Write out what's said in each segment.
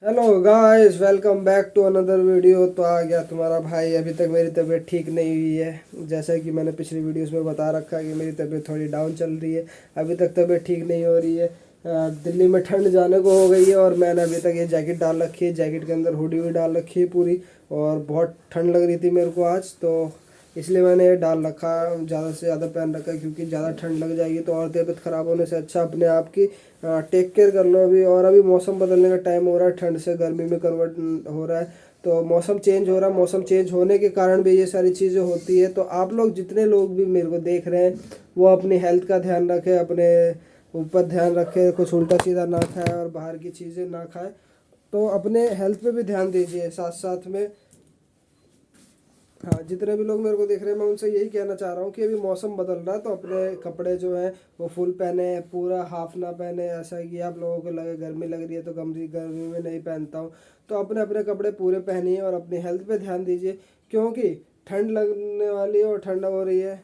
Hello guys, welcome back to another video. तो आ गया तुम्हारा भाई। अभी तक मेरी तबीयत ठीक नहीं हुई है। जैसा कि मैंने पिछली वीडियोस में बता रखा है कि मेरी तबीयत थोड़ी डाउन चल रही है। अभी तक तबीयत ठीक नहीं हो रही है। दिल्ली में ठंड जाने को हो गई है और मैंने अभी तक ये जैकेट डाल रखी है। जैकेट के अंदर हुडी भी डाल रखी है पूरी। और बहुत ठंड लग रही थी मेरे को आज, तो इसलिए मैंने ये डाल रखा, ज़्यादा से ज़्यादा पहन रखा है, क्योंकि ज़्यादा ठंड लग जाएगी तो और तबीयत ख़राब होने से अच्छा अपने आप की टेक केयर कर लो अभी। और अभी मौसम बदलने का टाइम हो रहा है, ठंड से गर्मी में कन्वर्ट हो रहा है। तो मौसम चेंज हो रहा है, मौसम चेंज होने के कारण भी ये सारी चीज़ें होती है। तो आप लोग जितने लोग भी मेरे को देख रहे हैं वो अपनी हेल्थ का ध्यान रखें, अपने ऊपर ध्यान रखें, कुछ उल्टा सीधा ना खाए और बाहर की चीज़ें ना खाए। तो अपने हेल्थ पे भी ध्यान दीजिए साथ साथ में। हाँ, जितने भी लोग मेरे को देख रहे हैं मैं उनसे यही कहना चाह रहा हूँ कि अभी मौसम बदल रहा है तो अपने कपड़े जो हैं वो फुल पहने, पूरा हाफ ना पहने। ऐसा कि आप लोगों को लगे गर्मी लग रही है तो गर्मी गर्मी में नहीं पहनता हूँ। तो अपने अपने कपड़े पूरे पहनिए और अपनी हेल्थ पे ध्यान दीजिए, क्योंकि ठंड लगने वाली है और ठंड हो रही है।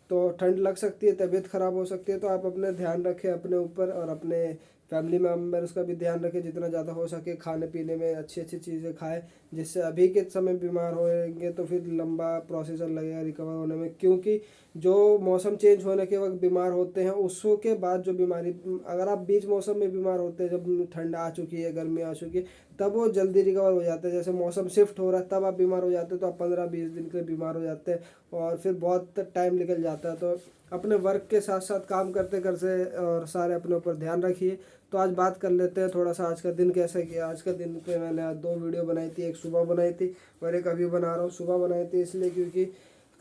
तो ठंड लग सकती है, तबीयत ख़राब हो सकती है। तो आप अपने ध्यान रखें अपने ऊपर और अपने फैमिली मेम्बर्स का भी ध्यान रखें। जितना ज़्यादा हो सके खाने पीने में अच्छी अच्छी चीज़ें खाएं, जिससे अभी के समय बीमार होएंगे तो फिर लंबा प्रोसीजर लगेगा रिकवर होने में। क्योंकि जो मौसम चेंज होने के वक्त बीमार होते हैं उसके के बाद जो बीमारी, अगर आप बीच मौसम में बीमार होते हैं, जब ठंड आ चुकी है गर्मी आ चुकी है, तब वो जल्दी रिकवर हो जाते हैं। जैसे मौसम शिफ्ट हो रहा है तब आप बीमार हो जाते हैं, तो आप 15-20 दिन के लिए बीमार हो जाते हैं और फिर बहुत टाइम निकल जाता है। तो अपने वर्क के साथ साथ काम करते करते और सारे अपने ऊपर ध्यान रखिए। तो आज बात कर लेते हैं थोड़ा सा आज का दिन कैसे किया। आज का दिन पे मैंने आज 2 वीडियो बनाई थी, एक सुबह बनाई थी और एक अभी बना रहा हूँ। सुबह बनाई थी इसलिए क्योंकि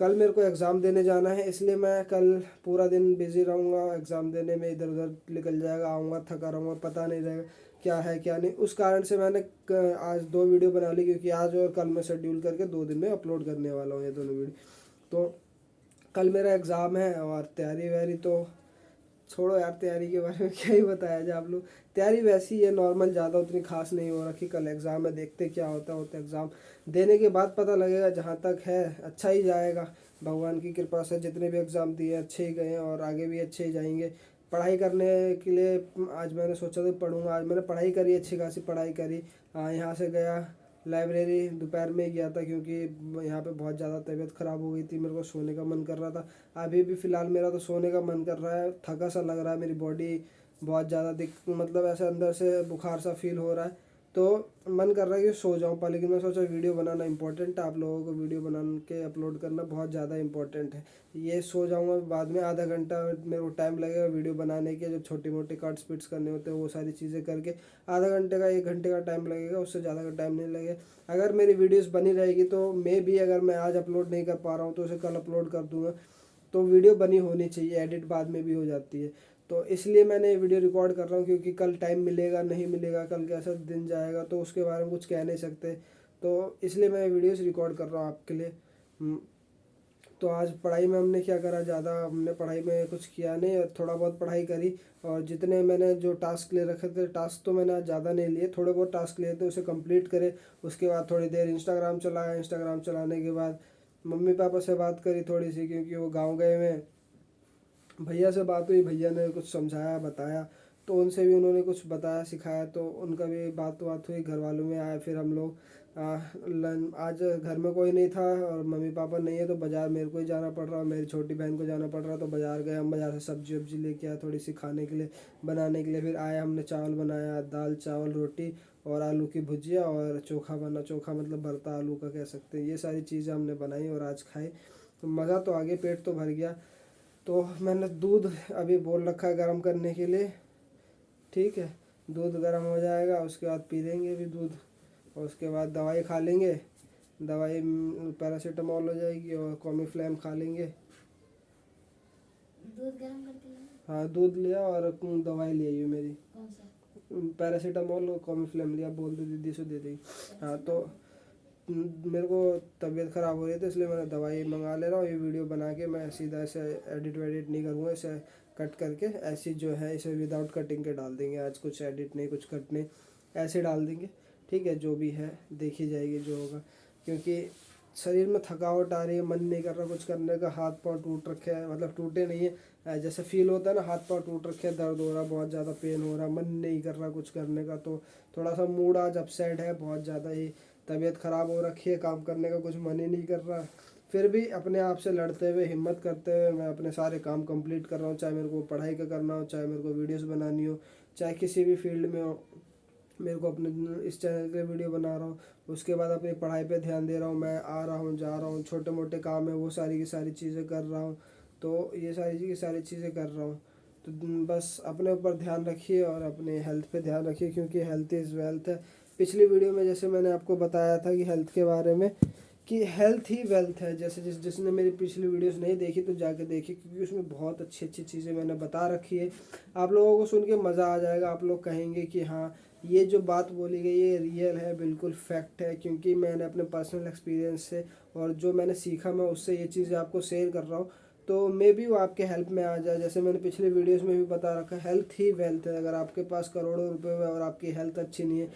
कल मेरे को एग्ज़ाम देने जाना है, इसलिए मैं कल पूरा दिन बिज़ी रहूँगा। एग्ज़ाम देने में इधर उधर निकल जाएगा, आऊँगा थका रहूँगा, पता नहीं रहेगा क्या है क्या नहीं। उस कारण से मैंने आज 2 वीडियो बना ली, क्योंकि आज और कल मैं शेड्यूल करके 2 दिन में अपलोड करने वाला हूँ ये दोनों वीडियो। तो कल मेरा एग्ज़ाम है और तैयारी वैयारी तो छोड़ो यार, तैयारी के बारे में क्या ही बताया जाए। आप लोग, तैयारी वैसी है नॉर्मल, ज़्यादा उतनी खास नहीं हो रखी। कल एग्ज़ाम है, देखते क्या होता होता एग्ज़ाम देने के बाद पता लगेगा। जहाँ तक है अच्छा ही जाएगा भगवान की कृपा से। जितने भी एग्ज़ाम दिए अच्छे ही गए हैं और आगे भी अच्छे ही जाएंगे। पढ़ाई करने के लिए आज मैंने सोचा था पढ़ूंगा। आज मैंने पढ़ाई करी, अच्छी खासी पढ़ाई करी। यहाँ से गया लाइब्रेरी, दोपहर में ही गया था क्योंकि यहाँ पे बहुत ज़्यादा तबीयत ख़राब हो गई थी, मेरे को सोने का मन कर रहा था। अभी भी फ़िलहाल मेरा तो सोने का मन कर रहा है, थका सा लग रहा है, मेरी बॉडी बहुत ज़्यादा दिक मतलब ऐसे अंदर से बुखार सा फील हो रहा है। तो मन कर रहा है कि सो जाऊँ पर, लेकिन मैं सोचा वीडियो बनाना इंपॉर्टेंट है, आप लोगों को वीडियो बना के अपलोड करना बहुत ज़्यादा इंपॉर्टेंट है। ये सो जाऊँगा बाद में, आधा घंटा मेरे को टाइम लगेगा वीडियो बनाने के, जो छोटी मोटी कट स्पिट्स करने होते हैं वो सारी चीज़ें करके आधा घंटे का 1 घंटे का टाइम लगेगा, उससे ज़्यादा का टाइम नहीं लगेगा। अगर मेरी वीडियोस बनी रहेगी तो मे भी अगर मैं आज अपलोड नहीं कर पा रहा हूँ तो उसे कल अपलोड कर दूँगा। तो वीडियो बनी होनी चाहिए, एडिट बाद में भी हो जाती है। तो इसलिए मैंने ये वीडियो रिकॉर्ड कर रहा हूँ, क्योंकि कल टाइम मिलेगा नहीं मिलेगा, कल कैसा दिन जाएगा तो उसके बारे में कुछ कह नहीं सकते। तो इसलिए मैं वीडियोस रिकॉर्ड कर रहा हूँ आपके लिए। तो आज पढ़ाई में हमने क्या करा, ज़्यादा हमने पढ़ाई में कुछ किया नहीं, और थोड़ा बहुत पढ़ाई करी। और जितने मैंने जो टास्क ले रखे थे, टास्क तो मैंने आज ज़्यादा नहीं लिए, थोड़े बहुत टास्क लिए थे उसे कंप्लीट करे। उसके बाद थोड़ी देर इंस्टाग्राम चलाया, इंस्टाग्राम चलाने के बाद मम्मी पापा से बात करी थोड़ी सी, क्योंकि वो गाँव गए हुए हैं। भैया से बात हुई, भैया ने कुछ समझाया बताया, तो उनसे भी उन्होंने कुछ बताया सिखाया, तो उनका भी बात हुई। घर वालों में आए, फिर हम लोग आज घर में कोई नहीं था और मम्मी पापा नहीं है तो बाज़ार मेरे को ही जाना पड़ रहा, मेरी छोटी बहन को जाना पड़ रहा। तो बाज़ार गए हम, बाज़ार से सब्जी वब्जी लेके आए थोड़ी सी खाने के लिए, बनाने के लिए। फिर आए, हमने चावल बनाया, दाल चावल रोटी और आलू की भुजिया और चोखा बना। चोखा मतलब भरता आलू का कह सकते हैं। ये सारी चीज़ें हमने बनाई और आज खाई। तो मज़ा तो आ गया, पेट तो भर गया। तो मैंने दूध अभी बोल रखा है गर्म करने के लिए, ठीक है। दूध गर्म हो जाएगा उसके बाद पी लेंगे भी दूध, और उसके बाद दवाई खा लेंगे। दवाई पैरासीटामॉल हो जाएगी और कॉमी-फ्लैम खा लेंगे। दूध गर्म करके लाना। हाँ, दूध लिया और दवाई ले आई है मेरी, कौन सा? पैरासीटामॉल और कॉमी-फ्लैम लिया, बोल दो दीदी से दे देगी। हाँ, तो मेरे को तबीयत ख़राब हो रही है तो इसलिए मैंने दवाई मंगा ले रहा हूँ। ये वीडियो बना के मैं सीधा ऐसे एडिट वेडिट नहीं करूँगा, इसे कट करके ऐसी जो है इसे विदाउट कटिंग के डाल देंगे। आज कुछ एडिट नहीं, कुछ कट नहीं, ऐसे डाल देंगे। ठीक है, जो भी है देखी जाएगी जो होगा। क्योंकि शरीर में थकावट आ रही है, मन नहीं कर रहा कुछ करने का, हाथ पाँव टूट रखे हैं, मतलब टूटे नहीं है, जैसे फील होता है ना, हाथ पाँव टूट रखे हैं, दर्द हो रहा, बहुत ज़्यादा पेन हो रहा, मन नहीं कर रहा कुछ करने का, तो थोड़ा सा मूड आज अपसेट है, बहुत ज़्यादा ही तबीयत ख़राब हो रखी है, काम करने का कुछ मन ही नहीं कर रहा, फिर भी अपने आप से लड़ते हुए, हिम्मत करते हुए मैं अपने सारे काम कंप्लीट कर रहा हूँ, चाहे मेरे को पढ़ाई का करना हो, चाहे मेरे को वीडियोस बनानी हो, चाहे किसी भी फील्ड में हो, मेरे को अपने इस चैनल के वीडियो बना रहा हूँ, उसके बाद अपनी पढ़ाई पे ध्यान दे रहा हूँ, मैं आ रहा हूँ जा रहा हूँ, छोटे मोटे काम है वो सारी की सारी चीज़ें कर रहा हूँ, तो ये सारी की सारी चीज़ें कर रहा हूँ। तो बस अपने ऊपर ध्यान रखिए और अपने हेल्थ पे ध्यान रखिए, क्योंकि हेल्थ इज़ वेल्थ है। पिछली वीडियो में जैसे मैंने आपको बताया था कि हेल्थ के बारे में, कि हेल्थ ही वेल्थ है, जैसे जिसने मेरी पिछली वीडियोस नहीं देखी तो जाके देखी, क्योंकि उसमें बहुत अच्छी अच्छी चीज़ें मैंने बता रखी है। आप लोगों को सुन के मज़ा आ जाएगा, आप लोग कहेंगे कि हाँ ये जो बात बोली गई ये रियल है, बिल्कुल फैक्ट है, क्योंकि मैंने अपने पर्सनल एक्सपीरियंस से और जो मैंने सीखा मैं उससे ये चीज़ें आपको शेयर कर रहा हूँ। तो मे भी वो आपके हेल्प में आ जाए। जैसे मैंने पिछले वीडियोस में भी बता रखा है, हेल्थ ही वेल्थ है। अगर आपके पास करोड़ों रुपए है और आपकी हेल्थ अच्छी नहीं है,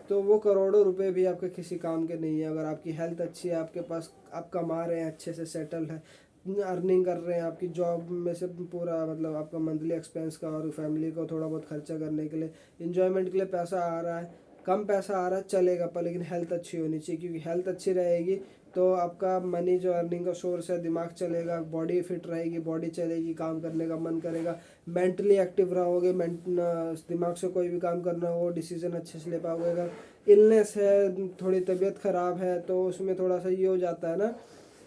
तो वो करोड़ों रुपए भी आपके किसी काम के नहीं है। अगर आपकी हेल्थ अच्छी है, आपके पास, आप कमा रहे हैं, अच्छे से सेटल है, अर्निंग कर रहे हैं, आपकी जॉब में से पूरा मतलब आपका मंथली एक्सपेंस का और फैमिली को थोड़ा बहुत खर्चा करने के लिए, इंजॉयमेंट के लिए पैसा आ रहा है, कम पैसा आ रहा है चलेगा, पर लेकिन हेल्थ अच्छी होनी चाहिए, क्योंकि हेल्थ अच्छी रहेगी तो आपका मनी जो अर्निंग का सोर्स है, दिमाग चलेगा, बॉडी फिट रहेगी, बॉडी चलेगी, काम करने का मन करेगा, मेंटली एक्टिव रहोगे, दिमाग से कोई भी काम करना हो डिसीजन अच्छे से ले पाओगे। अगर इलनेस है, थोड़ी तबीयत ख़राब है, तो उसमें थोड़ा सा ये हो जाता है ना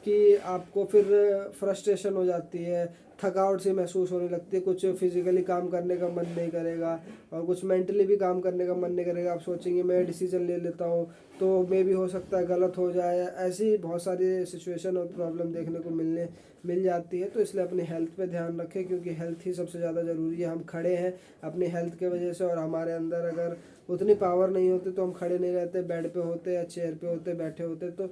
कि आपको फिर फ्रस्ट्रेशन हो जाती है, थकावट सी महसूस होने लगती है, कुछ फिजिकली काम करने का मन नहीं करेगा और कुछ मेंटली भी काम करने का मन नहीं करेगा। आप सोचेंगे मैं डिसीजन ले लेता हूँ तो मे भी हो सकता है गलत हो जाए, ऐसी बहुत सारी सिचुएशन और प्रॉब्लम देखने को मिल जाती है। तो इसलिए अपनी हेल्थ पे ध्यान रखें, क्योंकि हेल्थ ही सबसे ज़्यादा ज़रूरी है। हम खड़े हैं अपनी हेल्थ के वजह से, और हमारे अंदर अगर उतनी पावर नहीं होती तो हम खड़े नहीं रहते, बेड पे होते या चेयर पे होते, बैठे होते। तो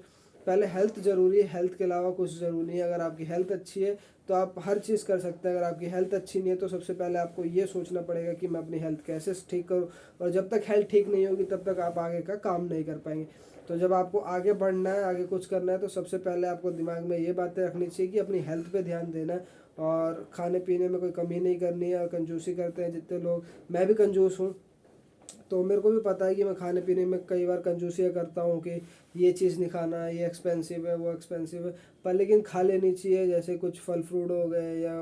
पहले हेल्थ ज़रूरी है, हेल्थ के अलावा कुछ ज़रूरी नहीं है। अगर आपकी हेल्थ अच्छी है तो आप हर चीज़ कर सकते हैं। अगर आपकी हेल्थ अच्छी नहीं है तो सबसे पहले आपको ये सोचना पड़ेगा कि मैं अपनी हेल्थ कैसे ठीक करूँ, और जब तक हेल्थ ठीक नहीं होगी तब तक आप आगे का काम नहीं कर पाएंगे। तो जब आपको आगे बढ़ना है, आगे कुछ करना है, तो सबसे पहले आपको दिमाग में ये बातें रखनी चाहिए कि अपनी हेल्थ पे ध्यान देना है और खाने पीने में कोई कमी नहीं करनी है। और कंजूसी करते हैं जितने लोग, मैं भी कंजूस हूँ, तो मेरे को भी पता है कि मैं खाने पीने में कई बार कंजूसियाँ करता हूँ कि ये चीज़ नहीं खाना, ये एक्सपेंसिव है, वो एक्सपेंसिव है, पर लेकिन खा लेनी चाहिए। जैसे कुछ फल फ्रूट हो गए या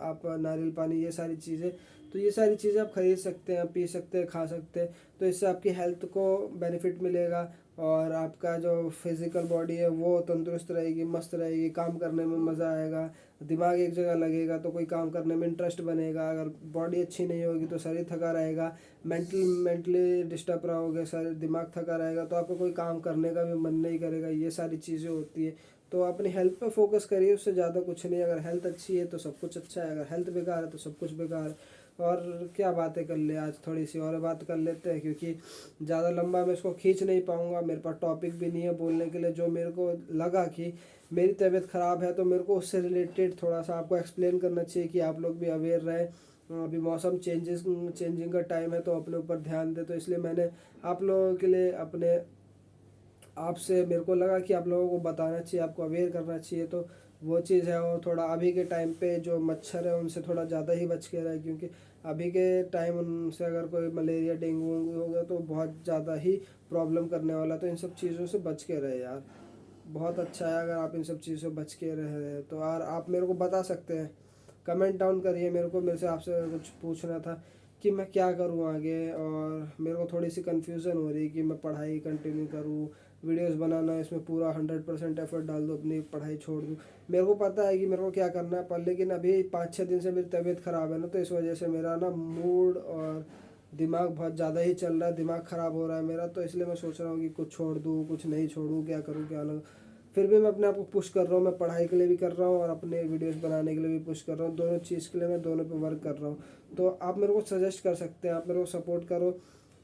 आप नारियल पानी, ये सारी चीज़ें, तो ये सारी चीज़ें आप खरीद सकते हैं, पी सकते हैं, खा सकते हैं। तो इससे आपकी हेल्थ को बेनिफिट मिलेगा और आपका जो फिज़िकल बॉडी है वो तंदुरुस्त रहेगी, मस्त रहेगी, काम करने में मज़ा आएगा, दिमाग एक जगह लगेगा तो कोई काम करने में इंटरेस्ट बनेगा। अगर बॉडी अच्छी नहीं होगी तो शरीर थका रहेगा, मेंटली डिस्टर्ब रहोगे, सारे दिमाग थका रहेगा, तो आपको कोई काम करने का भी मन नहीं करेगा। ये सारी चीज़ें होती है। तो अपनी हेल्थ पे फोकस करिए, उससे ज़्यादा कुछ नहीं। अगर हेल्थ अच्छी है तो सब कुछ अच्छा है, अगर हेल्थ बेकार है तो सब कुछ बेकार है। और क्या बातें कर ले, आज थोड़ी सी और बात कर लेते हैं, क्योंकि ज़्यादा लंबा मैं इसको खींच नहीं पाऊँगा, मेरे पास टॉपिक भी नहीं है बोलने के लिए। जो मेरे को लगा कि मेरी तबीयत ख़राब है तो मेरे को उससे रिलेटेड थोड़ा सा आपको एक्सप्लेन करना चाहिए कि आप लोग भी अवेयर रहें। अभी मौसम चेंजिंग का टाइम है, तो अपने ऊपर ध्यान दे। तो इसलिए मैंने आप लोगों के लिए अपने आपसे मेरे को लगा कि आप लोगों को बताना चाहिए, आपको अवेयर करना चाहिए। तो वो चीज़ है। और थोड़ा अभी के टाइम पे जो मच्छर है उनसे थोड़ा ज़्यादा ही बच के रहे, क्योंकि अभी के टाइम उनसे अगर कोई मलेरिया डेंगू वेंगू हो गया तो बहुत ज़्यादा ही प्रॉब्लम करने वाला। तो इन सब चीज़ों से बच के रहे यार, बहुत अच्छा है अगर आप इन सब चीज़ों से बच के रह रहे हैं। तो यार आप मेरे को बता सकते हैं, कमेंट डाउन करिए। मेरे से आपसे कुछ पूछना था कि मैं क्या करूँ आगे, और मेरे को थोड़ी सी कन्फ्यूज़न हो रही है कि मैं पढ़ाई कंटिन्यू करूँ, वीडियोस बनाना इसमें पूरा 100% एफर्ट डाल दूँ, अपनी पढ़ाई छोड़ दूँ। मेरे को पता है कि मेरे को क्या करना है, पर लेकिन अभी 5-6 दिन से मेरी तबीयत ख़राब है ना, तो इस वजह से मेरा ना मूड और दिमाग बहुत ज़्यादा ही चल रहा है, दिमाग ख़राब हो रहा है मेरा। तो इसलिए मैं सोच रहा हूँ कि कुछ छोड़ दूँ, कुछ नहीं छोड़ूँ, क्या करूँ क्या ना। फिर भी मैं अपने आप को पुश कर रहा हूँ, मैं पढ़ाई के लिए भी कर रहा हूँ और अपने वीडियोस बनाने के लिए भी पुश कर रहा हूँ। दोनों चीज़ के लिए मैं दोनों पे वर्क कर रहा हूँ। तो आप मेरे को सजेस्ट कर सकते हैं, आप मेरे को सपोर्ट करो,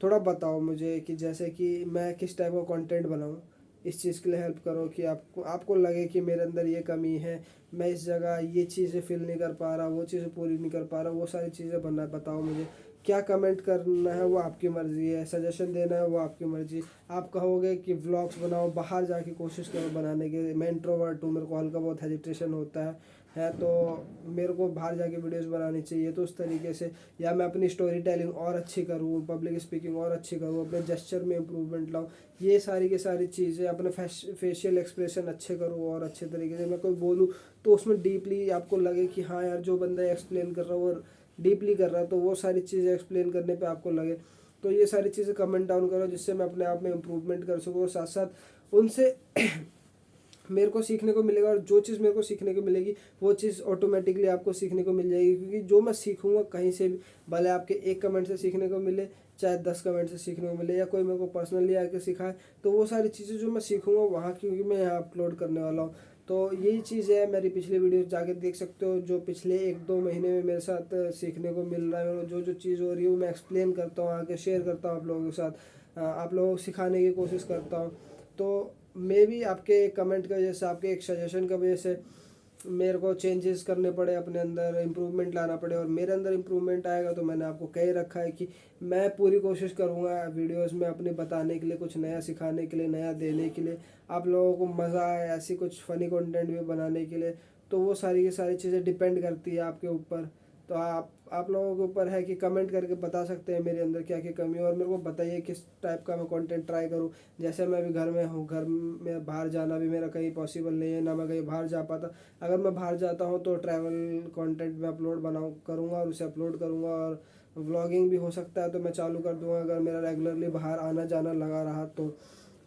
थोड़ा बताओ मुझे कि जैसे कि मैं किस टाइप का कंटेंट बनाऊँ। इस चीज़ के लिए हेल्प करो कि आपको लगे कि मेरे अंदर ये कमी है, मैं इस जगह ये चीज़ें फिल नहीं कर पा रहा, वो चीज़ें पूरी नहीं कर पा रहा, वो सारी चीज़ें बताओ मुझे। क्या कमेंट करना है वो आपकी मर्ज़ी है, सजेशन देना है वो आपकी मर्ज़ी। आप कहोगे कि व्लॉग्स बनाओ, बाहर जाके कोशिश करो बनाने की। मैं इंट्रोवर्ट हूँ, मेरे को हल्का बहुत हेजिटेशन होता है तो मेरे को बाहर जाके वीडियोस बनानी चाहिए, तो उस तरीके से। या मैं अपनी स्टोरी टेलिंग और अच्छी करूँ, पब्लिक स्पीकिंग और अच्छी करूँ, अपने जेस्चर में इम्प्रूवमेंट लाऊँ, ये सारी की सारी चीज़ें। अपने फेशियल एक्सप्रेशन अच्छे करूँ और अच्छे तरीके से मैं कोई बोलूँ तो उसमें डीपली आपको लगे कि हाँ यार जो बंदा एक्सप्लेन कर रहा है वो डीपली कर रहा है, तो वो सारी चीज़ें एक्सप्लेन करने पे आपको लगे। तो ये सारी चीज़ें कमेंट डाउन करो, जिससे मैं अपने आप में इम्प्रूवमेंट कर सकूँ और साथ साथ उनसे मेरे को सीखने को मिलेगा। और जो चीज़ मेरे को सीखने को मिलेगी वो चीज़ ऑटोमेटिकली आपको सीखने को मिल जाएगी, क्योंकि जो मैं सीखूंगा कहीं से भी, भले आपके एक कमेंट से सीखने को मिले, चाहे 10 कमेंट से सीखने को मिले, या कोई मेरे को पर्सनली आके सिखाए, तो वो सारी चीज़ें जो मैं सीखूंगा वहाँ, क्योंकि मैं यहाँ अपलोड करने वाला हूँ। तो यही चीज़ है, मेरी पिछली वीडियो जाके देख सकते हो, जो पिछले 1-2 महीने में मेरे साथ सीखने को मिल रहा है, और जो जो चीज़ हो रही है वो मैं एक्सप्लेन करता हूँ, आके शेयर करता हूँ आप लोगों के साथ, आप लोगों को सिखाने की कोशिश करता हूँ। तो मे भी आपके कमेंट की वजह से, आपके एक सजेशन की वजह से मेरे को चेंजेस करने पड़े, अपने अंदर इम्प्रूवमेंट लाना पड़े, और मेरे अंदर इम्प्रूवमेंट आएगा तो मैंने आपको कह ही रखा है कि मैं पूरी कोशिश करूँगा वीडियोस में अपने बताने के लिए, कुछ नया सिखाने के लिए, नया देने के लिए, आप लोगों को मज़ा आए, ऐसी कुछ फ़नी कंटेंट भी बनाने के लिए। तो वो सारी की सारी चीज़ें डिपेंड करती है आपके ऊपर। तो आप लोगों के ऊपर है कि कमेंट करके बता सकते हैं मेरे अंदर क्या क्या कमी है, और मेरे को बताइए किस टाइप का मैं कंटेंट ट्राई करूं। जैसे मैं अभी घर में हूं, घर में बाहर जाना भी मेरा कहीं पॉसिबल नहीं है, ना मैं कहीं बाहर जा पाता। अगर मैं बाहर जाता हूं तो ट्रैवल कंटेंट में अपलोड बनाऊँ करूँगा और उसे अपलोड करूँगा, और व्लॉगिंग भी हो सकता है तो मैं चालू कर दूँगा अगर मेरा रेगुलरली बाहर आना जाना लगा रहा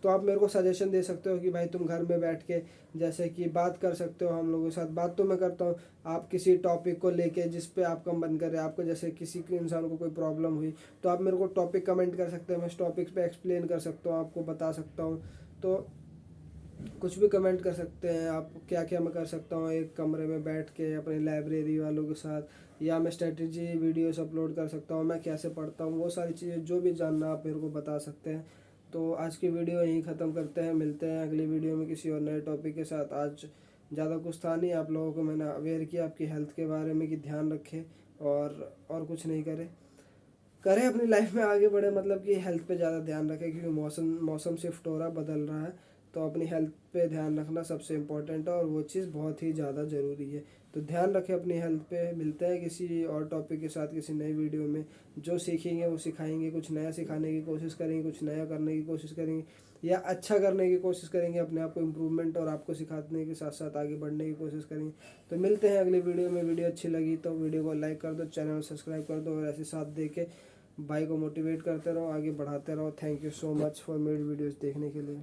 तो आप मेरे को सजेशन दे सकते हो कि भाई तुम घर में बैठ के जैसे कि बात कर सकते हो हम लोगों के साथ। बात तो मैं करता हूँ, आप किसी टॉपिक को लेके जिस पे आपका मन करे, आपको जैसे किसी के इंसान को कोई प्रॉब्लम हुई तो आप मेरे को टॉपिक कमेंट कर सकते हैं, मैं उस टॉपिक पे एक्सप्लेन कर सकता हूँ, आपको बता सकता हूँ। तो कुछ भी कमेंट कर सकते हैं आप, क्या क्या मैं कर सकता हूँ एक कमरे में बैठ के अपने लाइब्रेरी वालों के साथ, या मैं स्ट्रेटजी वीडियोस अपलोड कर सकता हूँ, मैं कैसे पढ़ता हूँ, वो सारी चीज़ें जो भी जानना आप मेरे को बता सकते हैं। तो आज की वीडियो यहीं ख़त्म करते हैं, मिलते हैं अगली वीडियो में किसी और नए टॉपिक के साथ। आज ज़्यादा कुछ था नहीं, आप लोगों को मैंने अवेयर किया आपकी हेल्थ के बारे में कि ध्यान रखें, और कुछ नहीं करें अपनी लाइफ में आगे बढ़े, मतलब कि हेल्थ पे ज़्यादा ध्यान रखें, क्योंकि मौसम मौसम शिफ्ट हो रहा है, बदल रहा है। तो अपनी हेल्थ पे ध्यान रखना सबसे इम्पोर्टेंट है, और वो चीज़ बहुत ही ज़्यादा ज़रूरी है। तो ध्यान रखें अपनी हेल्थ पे। मिलते हैं किसी और टॉपिक के साथ किसी नई वीडियो में। जो सीखेंगे वो सिखाएंगे, कुछ नया सिखाने की कोशिश करेंगे, कुछ नया करने की कोशिश करेंगे, या अच्छा करने की कोशिश करेंगे, अपने आप को इम्प्रूवमेंट और आपको सिखाने के साथ साथ आगे बढ़ने की कोशिश करेंगे। तो मिलते हैं अगली वीडियो में। वीडियो अच्छी लगी तो वीडियो को लाइक कर दो, चैनल को सब्सक्राइब कर दो, और ऐसे साथ दे के भाई को मोटिवेट करते रहो, आगे बढ़ाते रहो। Thank you so much for मेरी वीडियोस देखने के लिए।